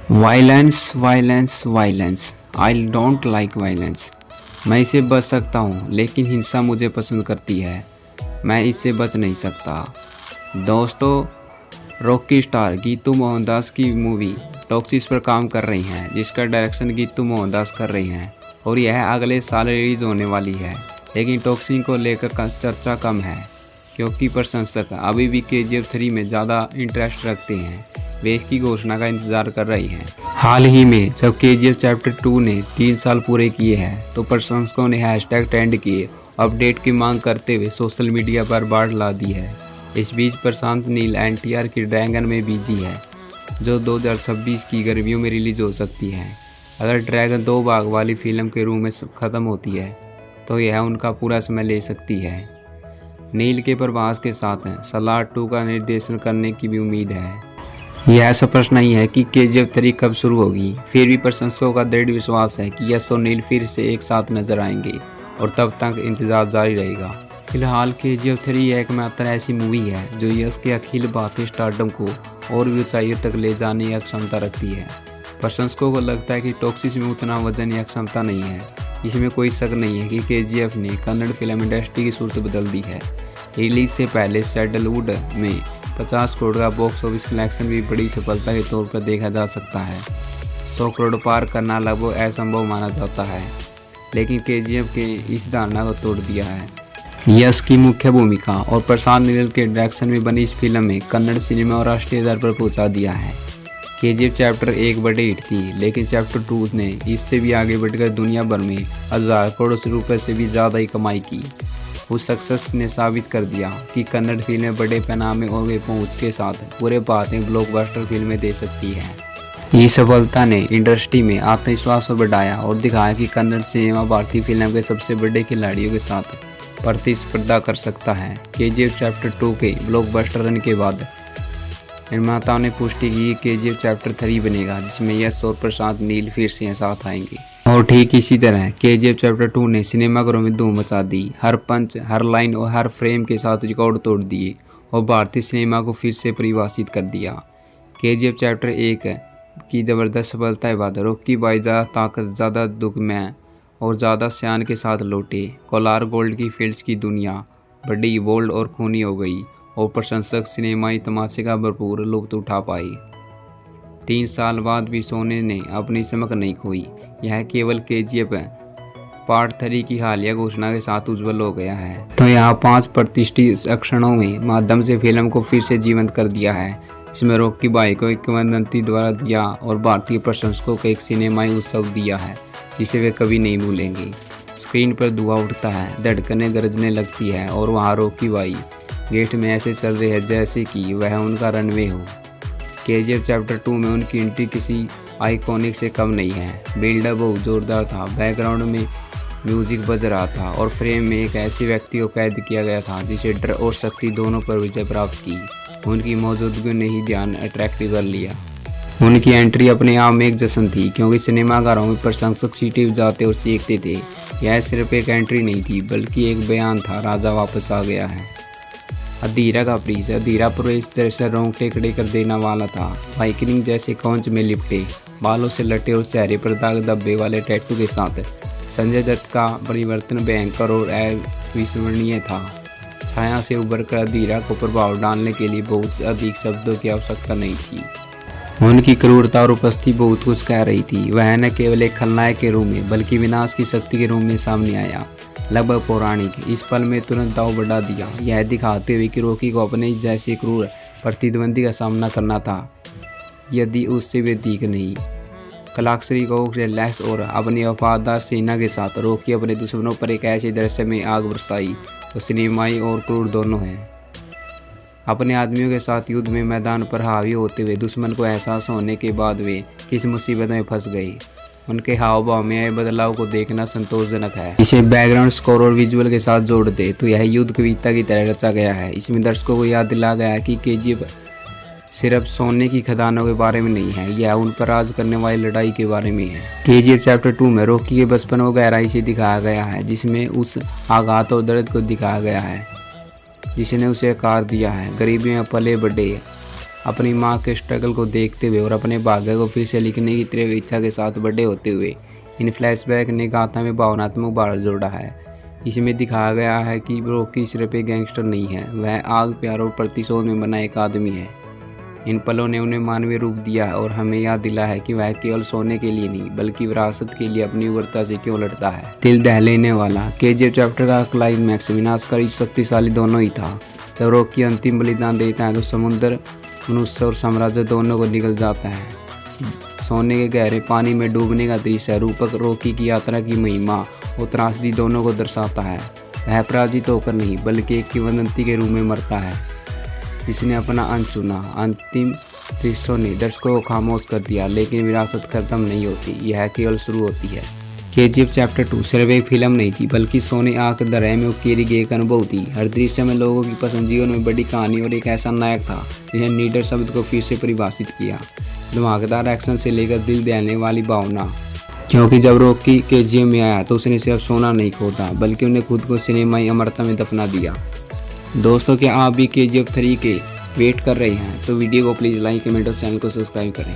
Violence violence violence I don't like violence. मैं इसे बच सकता हूँ लेकिन हिंसा मुझे पसंद करती है। मैं इससे बच नहीं सकता। दोस्तों, रॉकी स्टार गीतू मोहनदास की मूवी टॉक्सिस पर काम कर रही हैं, जिसका डायरेक्शन गीतू मोहनदास कर रही हैं और यह अगले साल रिलीज होने वाली है। लेकिन टॉक्सिस को लेकर चर्चा कम है क्योंकि प्रशंसक अभी भी KGF 3 में ज़्यादा इंटरेस्ट रखते हैं। वे इसकी घोषणा का इंतज़ार कर रही हैं। हाल ही में जब KGF चैप्टर 2 ने 3 साल पूरे किए हैं तो प्रशंसकों ने हैशटैग ट्रेंड किए अपडेट की मांग करते हुए सोशल मीडिया पर बाढ़ ला दी है। इस बीच प्रशांत नील NTR की ड्रैगन में बिजी है, जो 2026 की गर्मियों में रिलीज हो सकती है। अगर ड्रैगन 2 भाग वाली फिल्म के रूप में ख़त्म होती है तो यह उनका पूरा समय ले सकती है। नील के प्रभास के साथ सलार 2 का निर्देशन करने की भी उम्मीद है। यह स्पष्ट नहीं है कि KGF 3 कब शुरू होगी, फिर भी प्रशंसकों का दृढ़ विश्वास है कि यश और नील फिर से एक साथ नजर आएंगे और तब तक इंतजार जारी रहेगा। फिलहाल KGF 3 एकमात्र ऐसी मूवी है जो यश के अखिल भारतीय स्टारडम को और भी ऊंचाइयों तक ले जाने की क्षमता रखती है। प्रशंसकों को लगता है कि टॉक्सिस में उतना वजन या क्षमता नहीं है। इसमें कोई शक नहीं है कि KGF ने कन्नड़ फिल्म इंडस्ट्री की सूरत बदल दी है। रिलीज से पहले सैंडलवुड में 50 करोड़ का बॉक्स ऑफिस कलेक्शन भी बड़ी सफलता के तौर पर देखा जा सकता है। 100 करोड़ पार करना लगभग असंभव माना जाता है, लेकिन KGF के इस धारणा को तोड़ दिया है। यश की मुख्य भूमिका और प्रशांत नील के डायरेक्शन में बनी इस फिल्म में कन्नड़ सिनेमा और राष्ट्रीय स्तर पर पहुंचा दिया है। KGF चैप्टर 1 बड़ी हिट थी, लेकिन चैप्टर 2 ने इससे भी आगे बढ़कर दुनिया भर में 1000 करोड़ रुपए से भी ज़्यादा ही कमाई की। उस सक्सेस ने साबित कर दिया कि कन्नड़ फिल्में बड़े पैमाने और वे पहुंच के साथ पूरे भारत में ब्लॉकबस्टर फिल्में दे सकती है। इस सफलता ने इंडस्ट्री में आत्मविश्वास बढ़ाया और दिखाया कि कन्नड़ सिनेमा भारतीय फिल्म के सबसे बड़े खिलाड़ियों के साथ प्रतिस्पर्धा कर सकता है। KGF चैप्टर 2 के ब्लॉकबस्टर रन के बाद निर्माताओं ने पुष्टि की कि KGF चैप्टर 3 बनेगा, जिसमें यश और प्रशांत नील फिर से साथ आएंगे। और ठीक इसी तरह KGF चैप्टर 2 ने सिनेमाघरों में धूम मचा दी। हर पंच, हर लाइन और हर फ्रेम के साथ रिकॉर्ड तोड़ दिए और भारतीय सिनेमा को फिर से परिभाषित कर दिया। KGF चैप्टर 1 की ज़बरदस्त सफलता के बाद रॉकी भाई ज़्यादा ताकत, ज़्यादा दुखमय और ज़्यादा शान के साथ लौटे। कोलार गोल्ड की फील्ड्स की दुनिया बड़ी बोल्ड और खूनी हो गई और प्रशंसक सिनेमाई तमाशे का भरपूर लुत्फ उठा पाए। 3 साल बाद भी सोने ने अपनी चमक नहीं खोई। यह केवल KGF पार्ट 3 की हालिया घोषणा के साथ उज्जवल हो गया है। तो यहाँ 5 प्रतिष्ठित अक्षरों में माध्यम से फिल्म को फिर से जीवंत कर दिया है। इसमें रॉकी भाई को एक किंवदंती द्वारा दिया और भारतीय प्रशंसकों को एक सिनेमाई उत्सव दिया है जिसे वे कभी नहीं भूलेंगे। स्क्रीन पर धुआं उठता है, धड़कनें गरजने लगती है और वहाँ रॉकी भाई गेट में ऐसे चल रहे हैं जैसे कि वह उनका रनवे हो। KGF चैप्टर 2 में उनकी एंट्री किसी आइकॉनिक से कम नहीं है। बिल्डअप बहुत जोरदार था, बैकग्राउंड में म्यूजिक बज रहा था और फ्रेम में एक ऐसे व्यक्ति को कैद किया गया था जिसे डर और शक्ति दोनों पर विजय प्राप्त की। उनकी मौजूदगी ने ही ध्यान अट्रैक्ट कर लिया। उनकी एंट्री अपने आप में एक जश्न थी क्योंकि सिनेमाघरों में प्रशंसक सीटें बजाते और चीखते थे। यह सिर्फ एक एंट्री नहीं थी बल्कि एक बयान था, राजा वापस आ गया है। अधीरा का परिचय, अधीरा पूरे इस तरह से रोंगटे खड़े कर देने वाला था। वाइकिंग जैसे कौंच में लिपटे, बालों से लटे और चेहरे पर दाग धब्बे वाले टैटू के साथ संजय दत्त का परिवर्तन भयंकर और अविस्मरणीय था। छाया से उभरकर अधीरा को प्रभाव डालने के लिए बहुत अधिक शब्दों की आवश्यकता नहीं थी। उनकी क्रूरता और उपस्थिति बहुत कुछ कह रही थी। वह न केवल एक खलनायक के रूप में बल्कि विनाश की शक्ति के रूप में सामने आया, लगभग पौराणिक। इस पल में तुरंत दाव बढ़ा दिया, यह दिखाते हुए कि रॉकी को अपने जैसे क्रूर प्रतिद्वंदी का सामना करना था, यदि उससे वे दीख नहीं। कलाक्षरी को रिलैक्स और अपनी वफादार सेना के साथ रॉकी अपने दुश्मनों पर एक ऐसे दृश्य में आग बरसाई तो सिनेमाई और क्रूर दोनों हैं। अपने आदमियों के साथ युद्ध में मैदान पर हावी होते हुए दुश्मन को एहसास होने के बाद वे किस मुसीबत में फंस गए। उनके हाव भाव में आए बदलाव को देखना संतोषजनक है। इसे बैकग्राउंड स्कोर और विजुअल के साथ जोड़ दे तो यह युद्ध कविता की तरह रचा गया है। इसमें दर्शकों को याद दिलाया गया है कि KGF सिर्फ सोने की खदानों के बारे में नहीं है, यह उन पर राज करने वाली लड़ाई के बारे में है। KGF चैप्टर 2 में रॉकी के बचपन को गहराई से दिखाया गया है, जिसमें उस आघात और दर्द को दिखाया गया है जिसने उसे आकार दिया है। गरीबी में पले बढ़े अपनी माँ के स्ट्रगल को देखते हुए और अपने भाग्य को फिर से लिखने की तीव्र इच्छा के साथ बड़े होते हुए इन फ्लैशबैक ने गाथा में भावनात्मक बार जोड़ा है। इसमें दिखाया गया है कि रॉकी सिर्फ एक गैंगस्टर नहीं है, वह आग, प्यार और प्रतिशोध में बना एक आदमी है। इन पलों ने उन्हें मानवीय रूप दिया और हमें याद दिला है कि वह केवल सोने के लिए नहीं बल्कि विरासत के लिए अपनी उग्रता से क्यों लड़ता है। दिल दहलाने वाला केजीएफ चैप्टर का क्लाइमैक्स विनाशकारी शक्तिशाली दोनों ही था। जब रॉकी अंतिम बलिदान देता है तो समुद्र, मनुष्य और साम्राज्य दोनों को निगल जाता है। सोने के गहरे पानी में डूबने का दृश्य रूपक रॉकी की यात्रा की महिमा और त्रासदी दोनों को दर्शाता है। वह पराजित होकर नहीं बल्कि एक किंवदंती के रूप में मरता है जिसने अपना अंत चुना। अंतिम दृश्यों ने दर्शकों को खामोश कर दिया, लेकिन विरासत खत्म नहीं होती, यह केवल शुरू होती है। केजीएफ चैप्टर 2 सिर्फ एक फिल्म नहीं थी बल्कि सोने आंख दरह में उकेरी गई एक अनुभव थी। हर दृश्य में लोगों की पसंद, जीवन में बड़ी कहानी और एक ऐसा नायक था जिसने नीडर शब्द को फिर से परिभाषित किया। धमाकेदार एक्शन से लेकर दिल दहलाने वाली भावना, क्योंकि जब रॉकी केजीएफ में आया तो उसने सिर्फ सोना नहीं खोदा बल्कि उन्हें खुद को सिनेमाई अमरता में दफना दिया। दोस्तों, क्या आप भी केजीएफ 3 के वेट कर रहे हैं? तो वीडियो को प्लीज़ लाइक, कमेंट और चैनल को सब्सक्राइब करें।